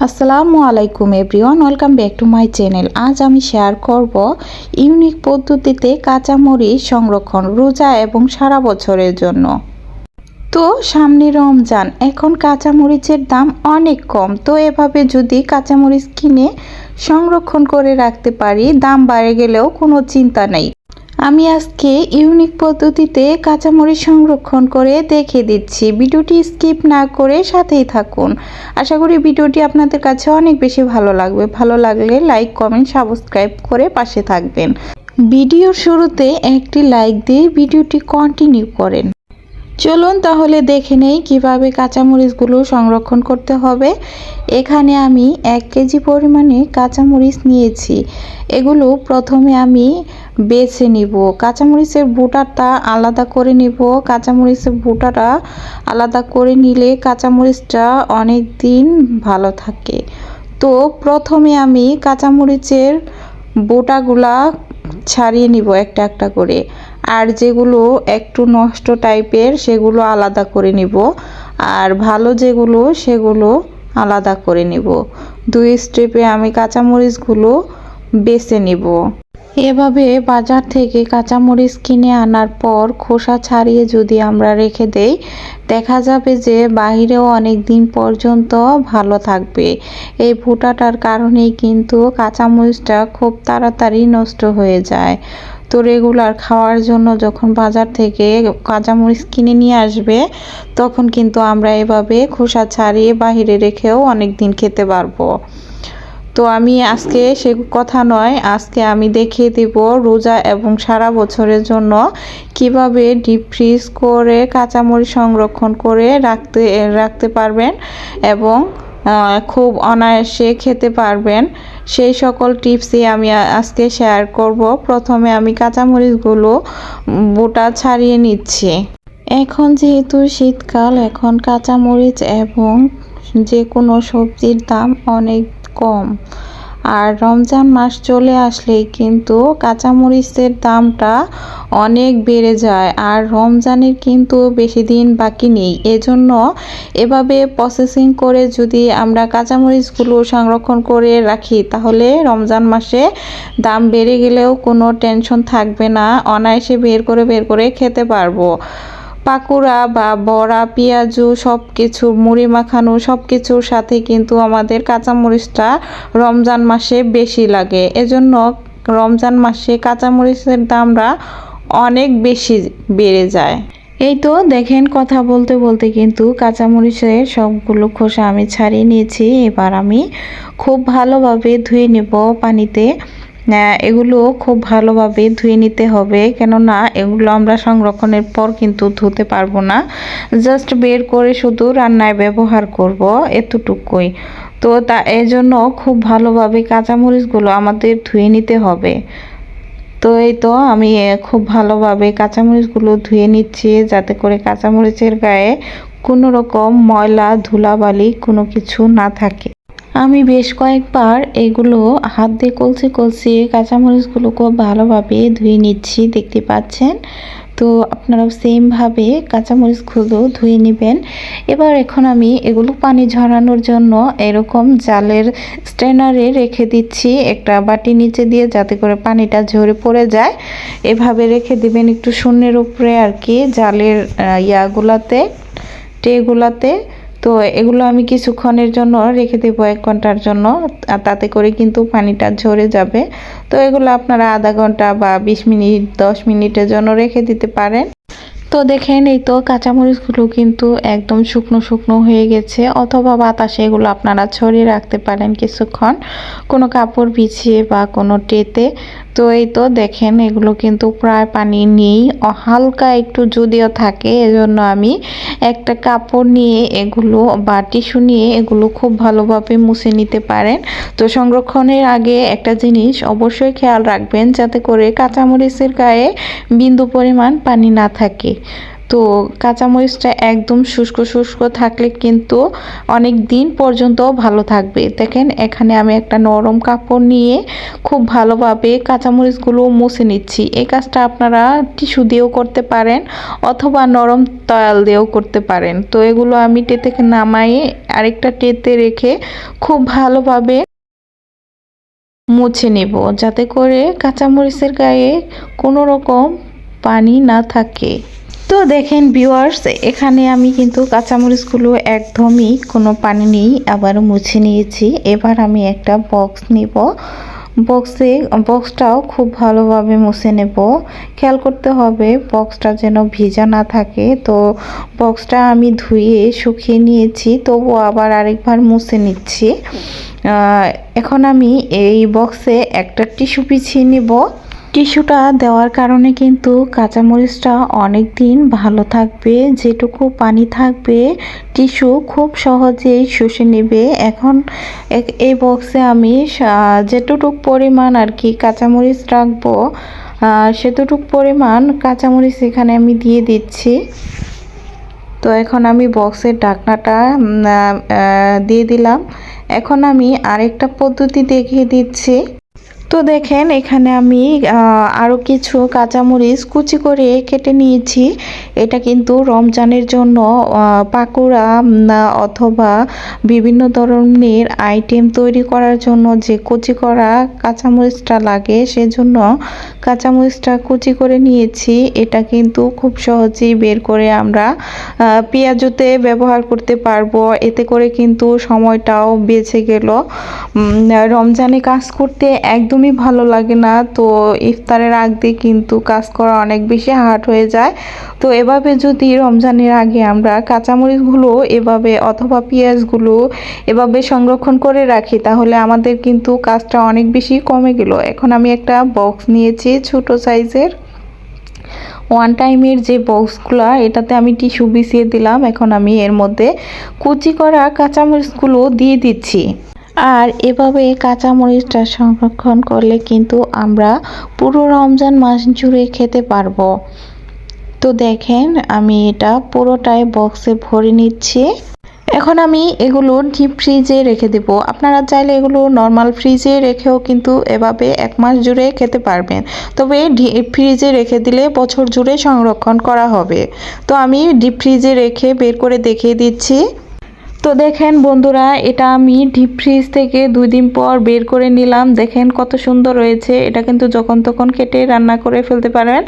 আসসালামু আলাইকুম everyone, welcome back to my channel. আজ আমি শেয়ার করব ইউনিক পদ্ধতিতে কাঁচামরিচ সংরক্ষণ রোজা এবং সারা বছরের জন্য। তো সামনে রমজান, এখন কাঁচামরিচের দাম অনেক কম। তো এভাবে যদি কাঁচামরিচ কিনে সংরক্ষণ করে রাখতে পারি, দাম বেড়ে গেলেও কোনো চিন্তা নেই। আমি আজকে ইউনিক পদ্ধতিতে কাঁচামরিচ সংরক্ষণ করে দেখে দিচ্ছি। ভিডিওটি স্কিপ না করে সাথেই থাকুন। আশা করি ভিডিওটি আপনাদের কাছে অনেক বেশি ভালো লাগবে। ভালো লাগলে লাইক, কমেন্ট, সাবস্ক্রাইব করে পাশে থাকবেন। ভিডিওর শুরুতে একটি লাইক দিয়ে ভিডিওটি কন্টিনিউ করেন। চলুন তাহলে দেখে নেই কিভাবে কাঁচামরিচগুলো সংরক্ষণ করতে হবে। এখানে আমি 1 কেজি পরিমাণে কাঁচামরিচ নিয়েছি। এগুলো প্রথমে আমি বেছে নিব। কাঁচামরিচের বোঁটাটা আলাদা করে নিব। কাঁচামরিচের বোঁটাটা আলাদা করে নিলে কাঁচামরিচটা অনেক দিন ভালো থাকে। তো প্রথমে আমি কাঁচামরিচের বোঁটাগুলা ছাড়িয়ে নিব একটা একটা করে, আর যেগুলো একটু নষ্ট টাইপের সেগুলো আলাদা করে নিব, আর ভালো যেগুলো সেগুলো আলাদা করে নিব। 2 স্টেপে আমি কাঁচামরিচগুলো বেছে নিব। এভাবে বাজার থেকে কাঁচামরিচ কিনে আনার পর খোসা ছাড়িয়ে যদি আমরা রেখে দেই, দেখা যাবে যে বাহিরেও অনেক দিন পর্যন্ত ভালো থাকবে। এই ফুটাটার কারণেই কিন্তু কাঁচামরিচটা খুব তাড়াতাড়ি নষ্ট হয়ে যায়। তো রেগুলার খাওয়ার জন্য যখন বাজার থেকে কাঁচামরিচ কিনে নিয়ে আসবে, তখন কিন্তু আমরা এভাবে খোসা ছাড়িয়ে বাহিরে রেখেও অনেক দিন খেতে পারবো। তো আমি আজকে সে কথা নয়, আজকে আমি দেখিয়ে দেব রোজা এবং সারা বছরের জন্য কিভাবে ডিপ ফ্রিজ করে কাঁচামরিচ সংরক্ষণ করে রাখতে পারবেন এবং খুব অনায়াসে খেতে পারবেন। সেই সকল টিপসই আমি আজকে শেয়ার করব। প্রথমে আমি কাঁচামরিচগুলো বোটা ছাড়িয়ে নিচ্ছি। এখন যেহেতু শীতকাল, এখন কাঁচামরিচ এবং যে কোনো সবজির দাম অনেক কম। আর রমজান মাস চলে আসলেই কিন্তু কাঁচামরিচের দামটা অনেক বেড়ে যায়, আর রমজানের কিন্তু বেশি দিন বাকি নেই। এজন্য এভাবে প্রসেসিং করে যদি আমরা কাঁচামরিচগুলো সংরক্ষণ করে রাখি, তাহলে রমজান মাসে দাম বেড়ে গেলেও কোনো টেনশন থাকবে না, অনায়াসে বের করে খেতে পারবো। পাকুড়া বা বড়া, পেঁয়াজু সব কিছু, মুড়ি মাখানো সব কিছুর সাথে কিন্তু আমাদের কাঁচামরিচটা রমজান মাসে বেশি লাগে। এজন্য রমজান মাসে কাঁচামরিচের দামটা অনেক বেশি বেড়ে যায়। এই তো দেখেন, কথা বলতে বলতে কিন্তু কাঁচামরিচের সবগুলো খোসা আমি ছাড়িয়ে নিয়েছি। এবার আমি খুব ভালোভাবে ধুয়ে নেব পানিতে। এগুলো খুব ভালোভাবে ধুয়ে নিতে হবে, কেননা এগুলো আমরা সংরক্ষণের পর কিন্তু ধুতে পারবো না। জাস্ট বের করে শুধু রান্নায় ব্যবহার করব, এতটুকুই। তো এজন্য খুব ভালোভাবে কাঁচামরিচগুলো আমাদের ধুয়ে নিতে হবে। তো এই তো আমি খুব ভালোভাবে কাঁচামরিচগুলো ধুয়ে নিচ্ছি, যাতে করে কাঁচামরিচের গায়ে কোনো রকম ময়লা ধুলাবালি কোনো কিছু না থাকে। আমি বেশ কয়েকবার এগুলো হাত দিয়ে কলসি কাঁচামরিচগুলো খুব ভালোভাবে ধুয়ে নিচ্ছি, দেখতে পাচ্ছেন। তো আপনারাও সেমভাবে কাঁচামরিচগুলো ধুয়ে নেবেন। এখন আমি এগুলো পানি ঝরানোর জন্য এরকম জালের স্ট্রেনারে রেখে দিচ্ছি, একটা বাটি নিচে দিয়ে, যাতে করে পানিটা ঝরে পড়ে যায়। এভাবে রেখে দিবেন একটু শূন্যের উপরে আর কি, জালের ট্রেগুলাতে। তো এগুলো আমি কিছুক্ষণের জন্য রেখে দেবো, 1 ঘন্টার জন্য, তাতে করে কিন্তু পানিটা ঝরে যাবে। তো এগুলো আপনারা আধা ঘন্টা বা 20 মিনিট 10 মিনিটের জন্য রেখে দিতে পারেন। তো দেখেন, এই তো কাঁচামরিচগুলো কিন্তু একদম শুকনো হয়ে গেছে, অথবা বাতাসে এগুলো আপনারা ছড়িয়ে রাখতে পারেন কিছুক্ষণ, কোনো কাপড় বিছিয়ে বা কোনো ট্রেতে। তো এই তো দেখেন, এগুলো কিন্তু প্রায় পানি নেই, হালকা একটু যদিও থাকে। এজন্য আমি একটা কাপড় নিয়ে এগুলো বা টিস্যু নিয়ে এগুলো খুব ভালোভাবে মুছে নিতে পারেন। তো সংরক্ষণের আগে একটা জিনিস অবশ্যই খেয়াল রাখবেন, যাতে করে কাঁচামরিচের গায়ে বিন্দু পরিমাণ পানি না থাকে। তো কাঁচামরিচটা একদম শুষ্ক শুষ্ক থাকলে কিন্তু অনেক দিন পর্যন্ত ভালো থাকবে। দেখেন এখানে আমি একটা নরম কাপড় নিয়ে খুব ভালোভাবে কাঁচামরিচগুলো মুছে নিচ্ছি। এই কাজটা আপনারা টিস্যু দিয়েও করতে পারেন অথবা নরম তয়াল দিয়েও করতে পারেন। তো এগুলো আমি টে থেকে নামায়ে আরেকটা টেতে রেখে খুব ভালোভাবে মুছে নেব, যাতে করে কাঁচামরিচের গায়ে কোনো রকম পানি না থাকে। তো দেখেন ভিউয়ার্স, এখানে আমি কিন্তু কাঁচামরিচগুলো একদমই কোনো পানি নেই আবার মুছে নিয়েছি। এবার আমি একটা বক্স নিব, বক্সটাও খুব ভালোভাবে মুছে নেব। খেয়াল করতে হবে বক্সটা যেন ভিজা না থাকে। তো বক্সটা আমি ধুয়ে শুকিয়ে নিয়েছি, তবুও আবার আরেকবার মুছে নিচ্ছি। এখন আমি এই বক্সে একটা টিস্যু বিছিয়ে নেব। টিস্যুটা দেওয়ার কারণে কিন্তু কাঁচামরিচটা অনেক দিন ভালো থাকবে। যেটুকু পানি থাকবে টিস্যু খুব সহজেই শুষে নেবে। এখন এই বক্সে আমি যেটুকু পরিমাণ আর কি কাঁচামরিচ রাখবো, সেতটুকু পরিমাণ কাঁচামরিচ এখানে আমি দিয়ে দিচ্ছি। তো এখন আমি বক্সের ঢাকনাটা দিয়ে দিলাম। এখন আমি আরেকটা পদ্ধতি দেখিয়ে দিচ্ছি। তো দেখেন এখানে আমি আরও কিছু কাঁচামরিচ কুচি করে কেটে নিয়েছি। এটা কিন্তু রমজানের জন্য পাকোড়া অথবা বিভিন্ন ধরনের আইটেম তৈরি করার জন্য যে কুচি করা কাঁচামরিচটা লাগে, সেজন্য কাঁচামরিচটা কুচি করে নিয়েছি। এটা কিন্তু খুব সহজেই বের করে আমরা পেঁয়াজুতে ব্যবহার করতে পারবো। এতে করে কিন্তু সময়টাও বেঁচে গেল। রমজানে কাজ করতে একদমই ভালো লাগে না, তো ইফতারের আগ দিয়ে কিন্তু কাজ করা অনেক বেশি হার্ড হয়ে যায়। তো এভাবে যদি রমজানের আগে আমরা কাঁচামরিচগুলো এভাবে অথবা পেঁয়াজগুলো এভাবে সংরক্ষণ করে রাখি, তাহলে আমাদের কিন্তু কাজটা অনেক বেশি কমে গেল। এখন আমি একটা বক্স নিয়েছি ছোট সাইজের, ওয়ান টাইমের যে বক্সগুলো, এটাতে আমি টিস্যু বিছিয়ে দিলাম। এখন আমি এর মধ্যে কুচি করা কাঁচামরিচগুলো দিয়ে দিচ্ছি। আর এভাবে কাঁচামরিচটা সংরক্ষণ করলে কিন্তু আমরা পুরো রমজান মাস জুড়ে খেতে পারবো। তো দেখেন আমি এটা পুরোটাই বক্সে ভরে নিচ্ছি। এখন আমি এগুলো ডিপ ফ্রিজে রেখে দেব। আপনারা চাইলে এগুলো নর্মাল ফ্রিজে রেখেও কিন্তু এভাবে 1 মাস জুড়ে খেতে পারবেন। তবে ডিপ ফ্রিজে রেখে দিলে বছর জুড়ে সংরক্ষণ করা হবে। তো আমি ডিপ ফ্রিজে রেখে বের করে দেখিয়ে দিচ্ছি। তো দেখেন বন্ধুরা, এটা আমি ডিপ ফ্রিজ থেকে 2 দিন পর বের করে নিলাম। দেখেন কত সুন্দর রয়েছে। এটা কিন্তু যখন তখন কেটে রান্না করে ফেলতে পারেন।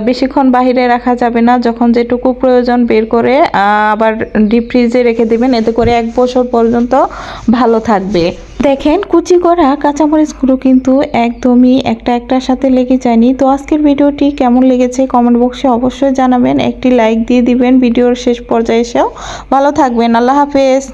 বেশিক্ষণ বাইরে রাখা যাবে না, যখন যেটুকু প্রয়োজন বের করে আবার ডিপ ফ্রিজে রেখে দেবেন। এতে করে 1 বছর পর্যন্ত ভালো থাকবে। দেখেন কুচি করা কাঁচামরিচগুলো কিন্তু একদমই একটার সাথে লেগে যায়নি। তো আজকের ভিডিওটি কেমন লেগেছে কমেন্ট বক্সে অবশ্যই জানাবেন। একটি লাইক দিয়ে দিবেন ভিডিওর শেষ পর্যায়ে এসেও। ভালো থাকবেন। আল্লাহ হাফেজ।